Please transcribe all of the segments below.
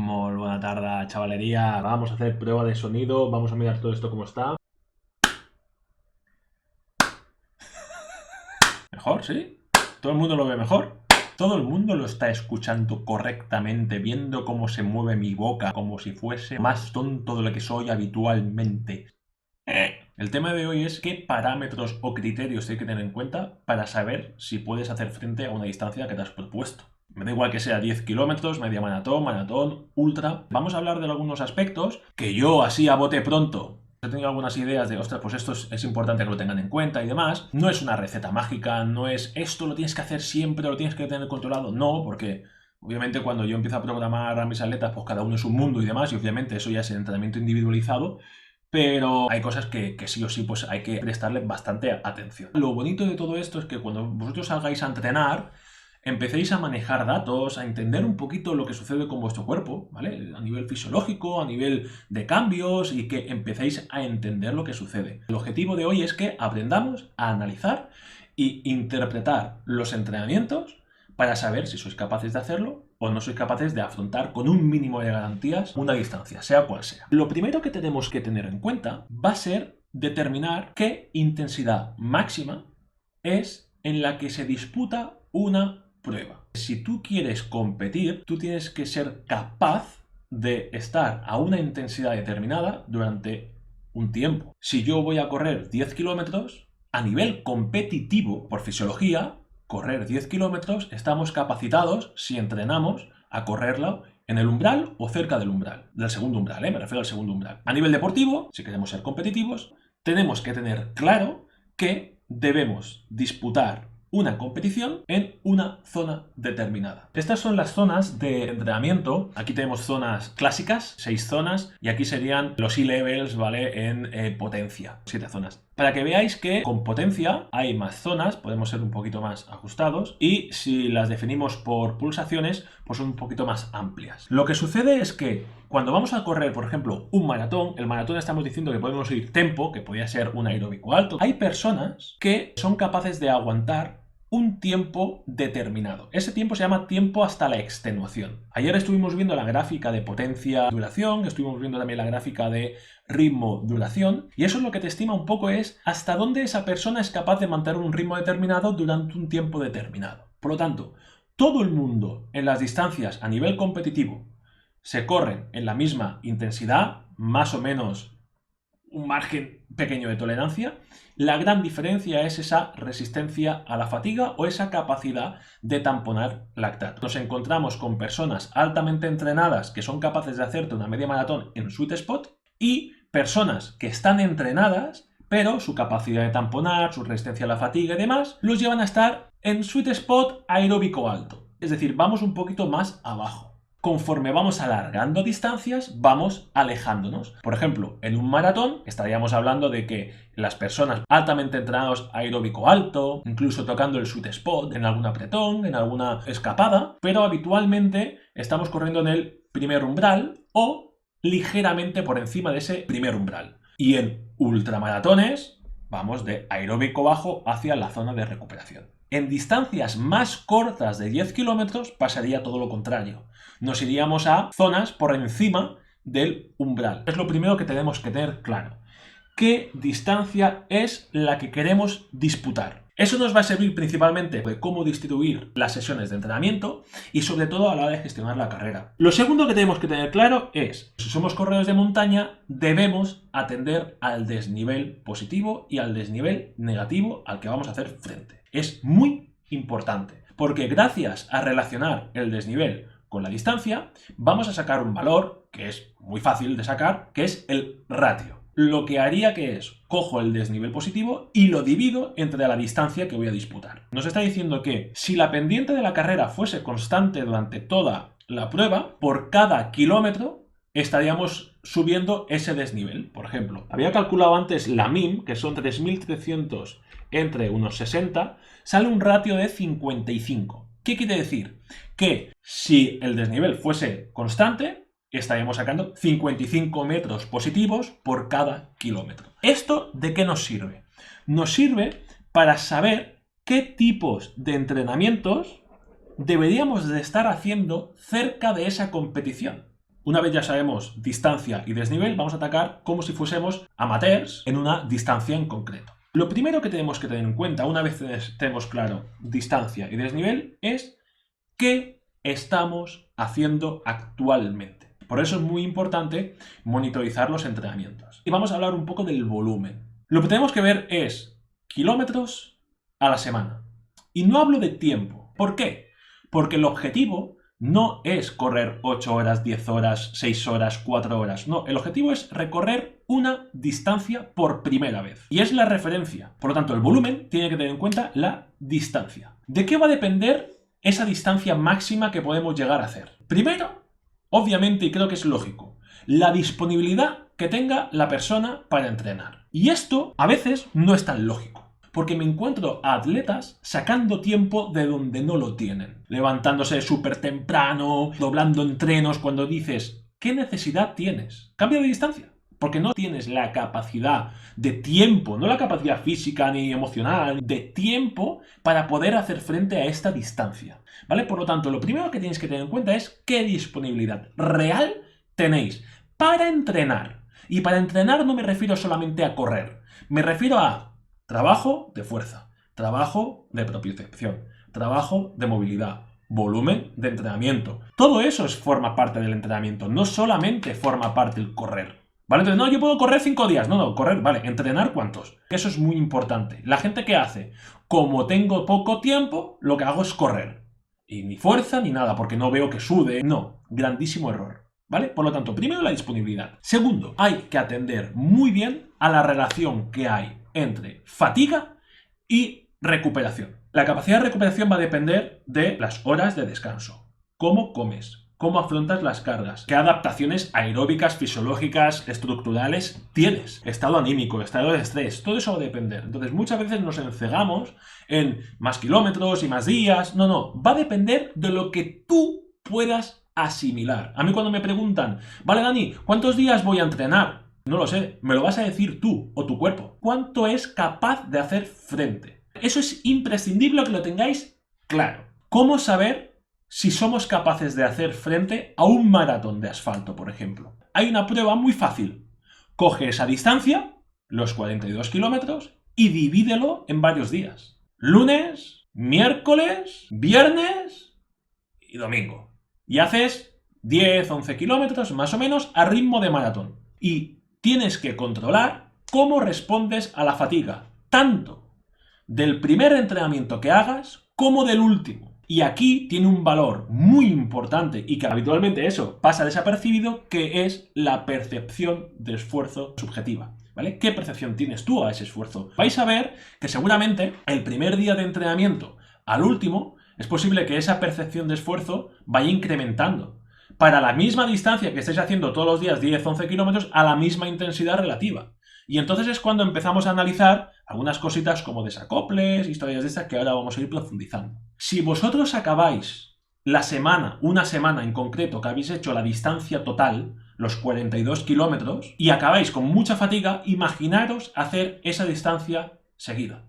Muy buena tarde, chavalería. Vamos a hacer prueba de sonido. Vamos a mirar todo esto cómo está. ¿Mejor? ¿Sí? ¿Todo el mundo lo ve mejor? Todo el mundo lo está escuchando correctamente, viendo cómo se mueve mi boca, como si fuese más tonto de lo que soy habitualmente. El tema de hoy es qué parámetros o criterios hay que tener en cuenta para saber si puedes hacer frente a una distancia que te has propuesto. Me da igual que sea 10 kilómetros, media maratón, ultra. Vamos a hablar de algunos aspectos que yo así a bote pronto he tenido algunas ideas de, ostras, pues esto es importante que lo tengan en cuenta y demás. No es una receta mágica, no es esto lo tienes que hacer siempre, lo tienes que tener controlado. No, porque obviamente cuando yo empiezo a programar a mis atletas, pues cada uno es un mundo y demás, y obviamente eso ya es el entrenamiento individualizado. Pero hay cosas que sí o sí pues hay que prestarle bastante atención. Lo bonito de todo esto es que cuando vosotros salgáis a entrenar, empecéis a manejar datos, a entender un poquito lo que sucede con vuestro cuerpo, ¿vale? A nivel fisiológico, a nivel de cambios y que empecéis a entender lo que sucede. El objetivo de hoy es que aprendamos a analizar e interpretar los entrenamientos para saber si sois capaces de hacerlo o no sois capaces de afrontar con un mínimo de garantías una distancia, sea cual sea. Lo primero que tenemos que tener en cuenta va a ser determinar qué intensidad máxima es en la que se disputa una prueba. Si tú quieres competir, tú tienes que ser capaz de estar a una intensidad determinada durante un tiempo. Si yo voy a correr 10 kilómetros, a nivel competitivo, por fisiología, correr 10 kilómetros estamos capacitados, si entrenamos, a correrlo en el umbral o cerca del umbral, del segundo umbral, me refiero al segundo umbral. A nivel deportivo, si queremos ser competitivos, tenemos que tener claro que debemos disputar una competición en una zona determinada. Estas son las zonas de entrenamiento. Aquí tenemos zonas clásicas, 6 zonas, y aquí serían los E-levels, ¿vale? En potencia, 7 zonas. Para que veáis que con potencia hay más zonas, podemos ser un poquito más ajustados, y si las definimos por pulsaciones, pues son un poquito más amplias. Lo que sucede es que cuando vamos a correr, por ejemplo, un maratón, el maratón estamos diciendo que podemos ir tempo, que podría ser un aeróbico alto. Hay personas que son capaces de aguantar un tiempo determinado. Ese tiempo se llama tiempo hasta la extenuación. Ayer estuvimos viendo la gráfica de potencia-duración, estuvimos viendo también la gráfica de ritmo-duración, y eso es lo que te estima un poco es hasta dónde esa persona es capaz de mantener un ritmo determinado durante un tiempo determinado. Por lo tanto, todo el mundo en las distancias a nivel competitivo se corren en la misma intensidad, más o menos un margen pequeño de tolerancia. La gran diferencia es esa resistencia a la fatiga o esa capacidad de tamponar lactato. Nos encontramos con personas altamente entrenadas que son capaces de hacerte una media maratón en sweet spot y personas que están entrenadas pero su capacidad de tamponar, su resistencia a la fatiga y demás los llevan a estar en sweet spot aeróbico alto. Es decir, vamos un poquito más abajo. Conforme vamos alargando distancias, vamos alejándonos. Por ejemplo, en un maratón estaríamos hablando de que las personas altamente entrenadas aeróbico alto, incluso tocando el sweet spot en algún apretón, en alguna escapada, pero habitualmente estamos corriendo en el primer umbral o ligeramente por encima de ese primer umbral. Y en ultramaratones vamos de aeróbico bajo hacia la zona de recuperación. En distancias más cortas de 10 kilómetros pasaría todo lo contrario. Nos iríamos a zonas por encima del umbral. Es lo primero que tenemos que tener claro. ¿Qué distancia es la que queremos disputar? Eso nos va a servir principalmente de cómo distribuir las sesiones de entrenamiento y sobre todo a la hora de gestionar la carrera. Lo segundo que tenemos que tener claro es, si somos corredores de montaña, debemos atender al desnivel positivo y al desnivel negativo al que vamos a hacer frente. Es muy importante, porque gracias a relacionar el desnivel con la distancia, vamos a sacar un valor que es muy fácil de sacar, que es el ratio. Lo que haría que es, cojo el desnivel positivo y lo divido entre la distancia que voy a disputar. Nos está diciendo que si la pendiente de la carrera fuese constante durante toda la prueba, por cada kilómetro estaríamos subiendo ese desnivel. Por ejemplo, había calculado antes la MIM, que son 3.300 entre unos 60, sale un ratio de 55. ¿Qué quiere decir? Que si el desnivel fuese constante, estaríamos sacando 55 metros positivos por cada kilómetro. ¿Esto de qué nos sirve? Nos sirve para saber qué tipos de entrenamientos deberíamos de estar haciendo cerca de esa competición. Una vez ya sabemos distancia y desnivel, vamos a atacar como si fuésemos amateurs en una distancia en concreto. Lo primero que tenemos que tener en cuenta, una vez tenemos claro distancia y desnivel, es qué estamos haciendo actualmente. Por eso es muy importante monitorizar los entrenamientos. Y vamos a hablar un poco del volumen. Lo que tenemos que ver es kilómetros a la semana. Y no hablo de tiempo. ¿Por qué? Porque el objetivo no es correr 8 horas, 10 horas, 6 horas, 4 horas. No, el objetivo es recorrer una distancia por primera vez. Y es la referencia. Por lo tanto, el volumen tiene que tener en cuenta la distancia. ¿De qué va a depender esa distancia máxima que podemos llegar a hacer? Primero, obviamente, y creo que es lógico, la disponibilidad que tenga la persona para entrenar. Y esto a veces no es tan lógico. Porque me encuentro a atletas sacando tiempo de donde no lo tienen. Levantándose súper temprano, doblando entrenos, cuando dices, ¿qué necesidad tienes? Cambia de distancia. Porque no tienes la capacidad de tiempo, no la capacidad física ni emocional, de tiempo para poder hacer frente a esta distancia. ¿Vale? Por lo tanto, lo primero que tienes que tener en cuenta es qué disponibilidad real tenéis para entrenar. Y para entrenar no me refiero solamente a correr. Me refiero a trabajo de fuerza, trabajo de propiocepción, trabajo de movilidad, volumen de entrenamiento. Todo eso forma parte del entrenamiento, no solamente forma parte el correr. ¿Vale? Entonces, no, yo puedo correr 5 días. No, correr, vale. ¿Entrenar cuántos? Eso es muy importante. La gente que hace, como tengo poco tiempo, lo que hago es correr. Y ni fuerza ni nada, porque no veo que sude. No, grandísimo error. ¿Vale? Por lo tanto, primero la disponibilidad. Segundo, hay que atender muy bien a la relación que hay entre fatiga y recuperación. La capacidad de recuperación va a depender de las horas de descanso, cómo comes, cómo afrontas las cargas, qué adaptaciones aeróbicas, fisiológicas, estructurales tienes, estado anímico, estado de estrés, todo eso va a depender. Entonces muchas veces nos encegamos en más kilómetros y más días. No, va a depender de lo que tú puedas asimilar. A mí cuando me preguntan, vale Dani, ¿cuántos días voy a entrenar? No lo sé, me lo vas a decir tú o tu cuerpo. ¿Cuánto es capaz de hacer frente? Eso es imprescindible que lo tengáis claro. ¿Cómo saber si somos capaces de hacer frente a un maratón de asfalto, por ejemplo? Hay una prueba muy fácil. Coge esa distancia, los 42 kilómetros, y divídelo en varios días. Lunes, miércoles, viernes y domingo. Y haces 10, 11 kilómetros más o menos a ritmo de maratón. Y tienes que controlar cómo respondes a la fatiga, tanto del primer entrenamiento que hagas como del último. Y aquí tiene un valor muy importante y que habitualmente eso pasa desapercibido, que es la percepción de esfuerzo subjetiva. ¿Vale? ¿Qué percepción tienes tú a ese esfuerzo? Vais a ver que seguramente el primer día de entrenamiento al último es posible que esa percepción de esfuerzo vaya incrementando para la misma distancia que estáis haciendo todos los días, 10-11 kilómetros, a la misma intensidad relativa. Y entonces es cuando empezamos a analizar algunas cositas como desacoples, historias de estas que ahora vamos a ir profundizando. Si vosotros acabáis la semana, una semana en concreto, que habéis hecho la distancia total, los 42 kilómetros, y acabáis con mucha fatiga, imaginaros hacer esa distancia seguida.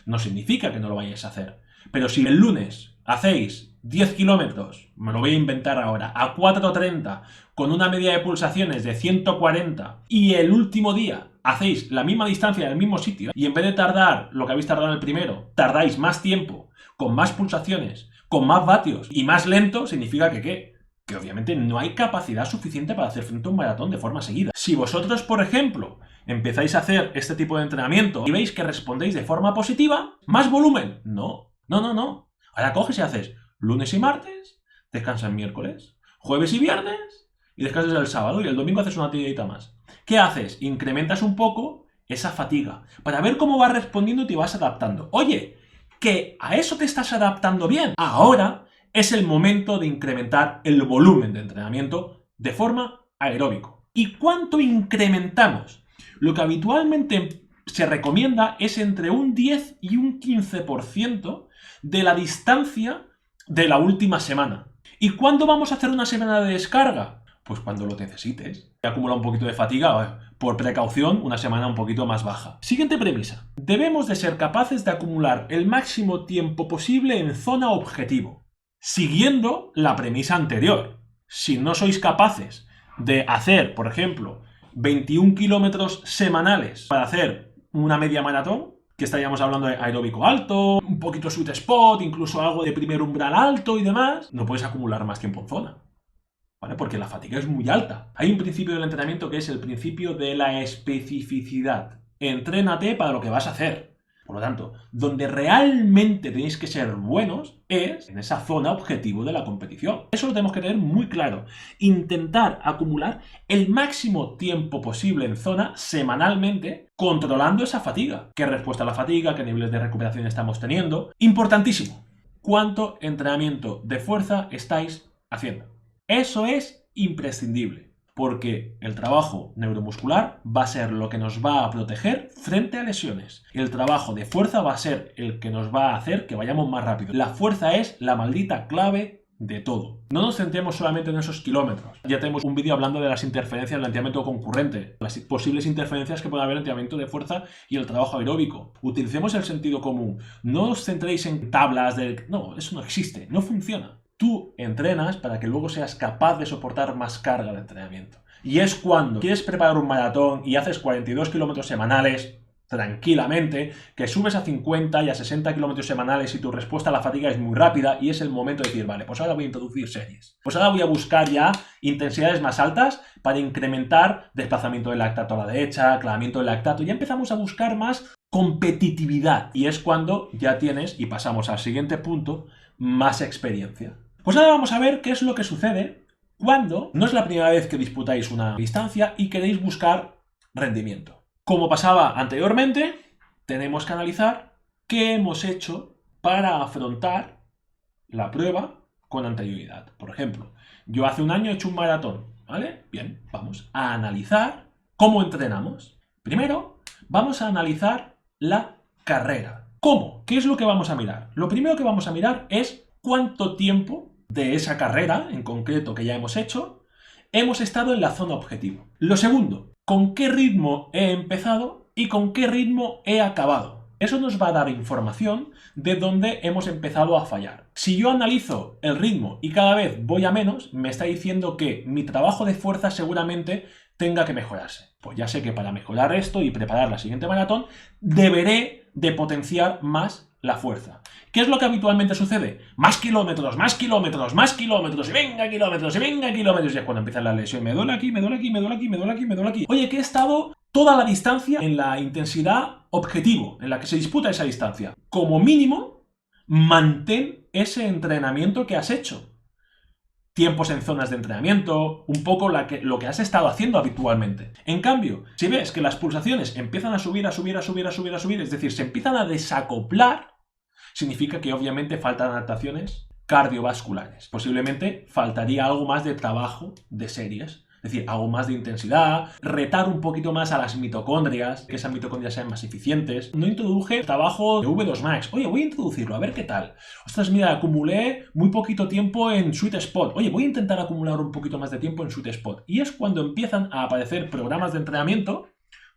No significa que no lo vayáis a hacer. Pero si el lunes hacéis 10 kilómetros, me lo voy a inventar ahora, a 4:30, con una media de pulsaciones de 140, y el último día hacéis la misma distancia en el mismo sitio, y en vez de tardar lo que habéis tardado en el primero, tardáis más tiempo, con más pulsaciones, con más vatios y más lento, significa que ¿qué? Que obviamente no hay capacidad suficiente para hacer frente a un maratón de forma seguida. Si vosotros, por ejemplo, empezáis a hacer este tipo de entrenamiento y veis que respondéis de forma positiva, ¿más volumen? No. Ahora coges y haces lunes y martes, descansas miércoles, jueves y viernes y descansas el sábado y el domingo haces una tiradita más. ¿Qué haces? Incrementas un poco esa fatiga para ver cómo vas respondiendo y te vas adaptando. Oye, que a eso te estás adaptando bien. Ahora es el momento de incrementar el volumen de entrenamiento de forma aeróbico. ¿Y cuánto incrementamos? Lo que habitualmente se recomienda es entre un 10 y un 15% de la distancia de la última semana. ¿Y cuándo vamos a hacer una semana de descarga? Pues cuando lo necesites. Acumula un poquito de fatiga, por precaución, una semana un poquito más baja. Siguiente premisa. Debemos de ser capaces de acumular el máximo tiempo posible en zona objetivo, siguiendo la premisa anterior. Si no sois capaces de hacer, por ejemplo, 21 kilómetros semanales para hacer una media maratón, que estaríamos hablando de aeróbico alto, un poquito sweet spot, incluso algo de primer umbral alto y demás, no puedes acumular más tiempo en zona, ¿vale? Porque la fatiga es muy alta. Hay un principio del entrenamiento que es el principio de la especificidad. Entrénate para lo que vas a hacer. Por lo tanto, donde realmente tenéis que ser buenos es en esa zona objetivo de la competición. Eso lo tenemos que tener muy claro. Intentar acumular el máximo tiempo posible en zona semanalmente, controlando esa fatiga. ¿Qué respuesta a la fatiga? ¿Qué niveles de recuperación estamos teniendo? Importantísimo. ¿Cuánto entrenamiento de fuerza estáis haciendo? Eso es imprescindible, porque el trabajo neuromuscular va a ser lo que nos va a proteger frente a lesiones. El trabajo de fuerza va a ser el que nos va a hacer que vayamos más rápido. La fuerza es la maldita clave de todo. No nos centremos solamente en esos kilómetros. Ya tenemos un vídeo hablando de las interferencias del entrenamiento concurrente, las posibles interferencias que puede haber entre el entrenamiento de fuerza y el trabajo aeróbico. Utilicemos el sentido común. No os centréis en tablas de... No, eso no existe, no funciona. Tú entrenas para que luego seas capaz de soportar más carga de entrenamiento. Y es cuando quieres preparar un maratón y haces 42 kilómetros semanales, tranquilamente, que subes a 50 y a 60 kilómetros semanales y tu respuesta a la fatiga es muy rápida y es el momento de decir, vale, pues ahora voy a introducir series. Pues ahora voy a buscar ya intensidades más altas para incrementar desplazamiento del lactato a la derecha, clavamiento del lactato. Ya empezamos a buscar más competitividad. Y es cuando ya tienes, y pasamos al siguiente punto, más experiencia. Pues ahora vamos a ver qué es lo que sucede cuando no es la primera vez que disputáis una distancia y queréis buscar rendimiento. Como pasaba anteriormente, tenemos que analizar qué hemos hecho para afrontar la prueba con anterioridad. Por ejemplo, yo hace un año he hecho un maratón, ¿vale? Bien, vamos a analizar cómo entrenamos. Primero, vamos a analizar la carrera. ¿Cómo? ¿Qué es lo que vamos a mirar? Lo primero que vamos a mirar es cuánto tiempo de esa carrera, en concreto, que ya hemos hecho, hemos estado en la zona objetivo. Lo segundo, con qué ritmo he empezado y con qué ritmo he acabado. Eso nos va a dar información de dónde hemos empezado a fallar. Si yo analizo el ritmo y cada vez voy a menos, me está diciendo que mi trabajo de fuerza seguramente tenga que mejorarse. Pues ya sé que para mejorar esto y preparar la siguiente maratón, deberé de potenciar más la fuerza. ¿Qué es lo que habitualmente sucede? Más kilómetros, más kilómetros, más kilómetros, y venga kilómetros, y venga kilómetros. Y es cuando empieza la lesión. Me duele aquí, me duele aquí, me duele aquí, me duele aquí, me duele aquí. Oye, que he estado toda la distancia en la intensidad objetivo, en la que se disputa esa distancia. Como mínimo, mantén ese entrenamiento que has hecho. Tiempos en zonas de entrenamiento, un poco lo que has estado haciendo habitualmente. En cambio, si ves que las pulsaciones empiezan a subir, a subir, a subir, a subir, a subir, es decir, se empiezan a desacoplar, significa que obviamente faltan adaptaciones cardiovasculares. Posiblemente faltaría algo más de trabajo de series. Es decir, algo más de intensidad, retar un poquito más a las mitocondrias, que esas mitocondrias sean más eficientes. No introduje trabajo de V2 Max. Oye, voy a introducirlo, a ver qué tal. Ostras, mira, acumulé muy poquito tiempo en Sweet Spot. Oye, voy a intentar acumular un poquito más de tiempo en Sweet Spot. Y es cuando empiezan a aparecer programas de entrenamiento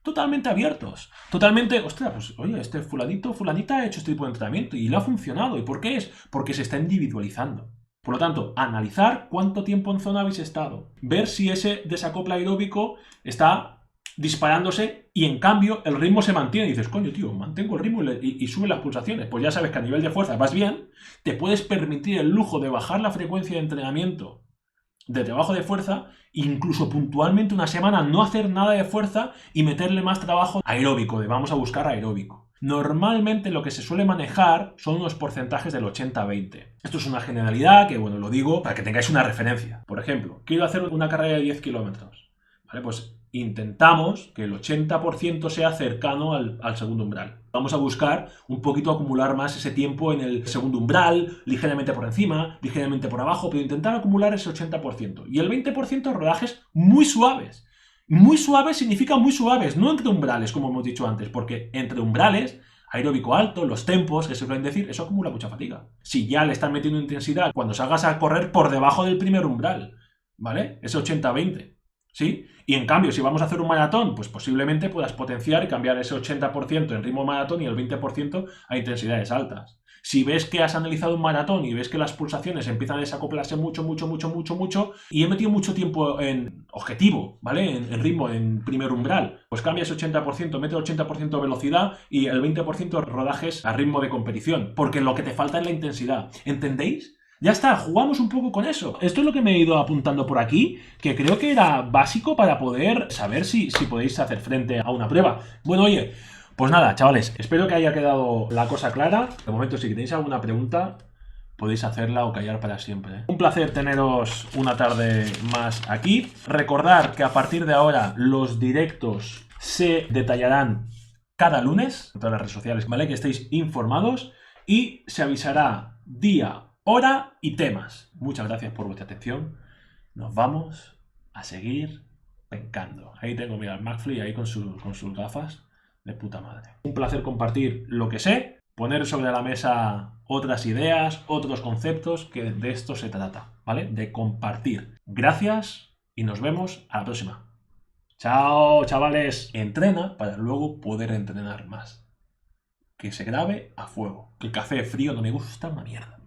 totalmente abiertos. Totalmente, ostras, pues oye, este fulanito, fulanita ha hecho este tipo de entrenamiento y le ha funcionado. ¿Y por qué es? Porque se está individualizando. Por lo tanto, analizar cuánto tiempo en zona habéis estado. Ver si ese desacople aeróbico está disparándose y en cambio el ritmo se mantiene. Y dices, coño, tío, mantengo el ritmo y suben las pulsaciones. Pues ya sabes que a nivel de fuerza vas bien. Te puedes permitir el lujo de bajar la frecuencia de entrenamiento de trabajo de fuerza, incluso puntualmente una semana no hacer nada de fuerza y meterle más trabajo aeróbico, de vamos a buscar aeróbico. Normalmente lo que se suele manejar son unos porcentajes del 80-20. Esto es una generalidad que, bueno, lo digo para que tengáis una referencia. Por ejemplo, quiero hacer una carrera de 10 kilómetros. ¿Vale? Pues intentamos que el 80% sea cercano al segundo umbral. Vamos a buscar un poquito acumular más ese tiempo en el segundo umbral, ligeramente por encima, ligeramente por abajo, pero intentar acumular ese 80%. Y el 20% rodajes muy suaves. Muy suaves significa muy suaves, no entre umbrales, como hemos dicho antes, porque entre umbrales, aeróbico alto, los tempos, que se suelen decir, eso acumula mucha fatiga. Si ya le están metiendo intensidad cuando salgas a correr por debajo del primer umbral, ¿vale? Ese 80-20. ¿Sí? Y en cambio, si vamos a hacer un maratón, pues posiblemente puedas potenciar y cambiar ese 80% en ritmo maratón y el 20% a intensidades altas. Si ves que has analizado un maratón y ves que las pulsaciones empiezan a desacoplarse mucho, y he metido mucho tiempo en objetivo, ¿vale? En ritmo, en primer umbral, pues cambia ese 80%, mete el 80% velocidad y el 20% rodajes a ritmo de competición, porque lo que te falta es la intensidad. ¿Entendéis? Ya está, jugamos un poco con eso. Esto es lo que me he ido apuntando por aquí, que creo que era básico para poder saber si podéis hacer frente a una prueba. Bueno, oye, pues nada, chavales, espero que haya quedado la cosa clara. De momento, si tenéis alguna pregunta, podéis hacerla o callar para siempre. Un placer teneros una tarde más aquí. Recordar que a partir de ahora los directos se detallarán cada lunes en todas las redes sociales, ¿vale? Que estéis informados y se avisará día, hora y temas. Muchas gracias por vuestra atención. Nos vamos a seguir pencando. Ahí tengo, mira, el McFly ahí con sus gafas de puta madre. Un placer compartir lo que sé, poner sobre la mesa otras ideas, otros conceptos, que de esto se trata, ¿vale? De compartir. Gracias y nos vemos a la próxima. Chao, chavales. Entrena para luego poder entrenar más. Que se grabe a fuego. Que el café frío no me gusta una mierda.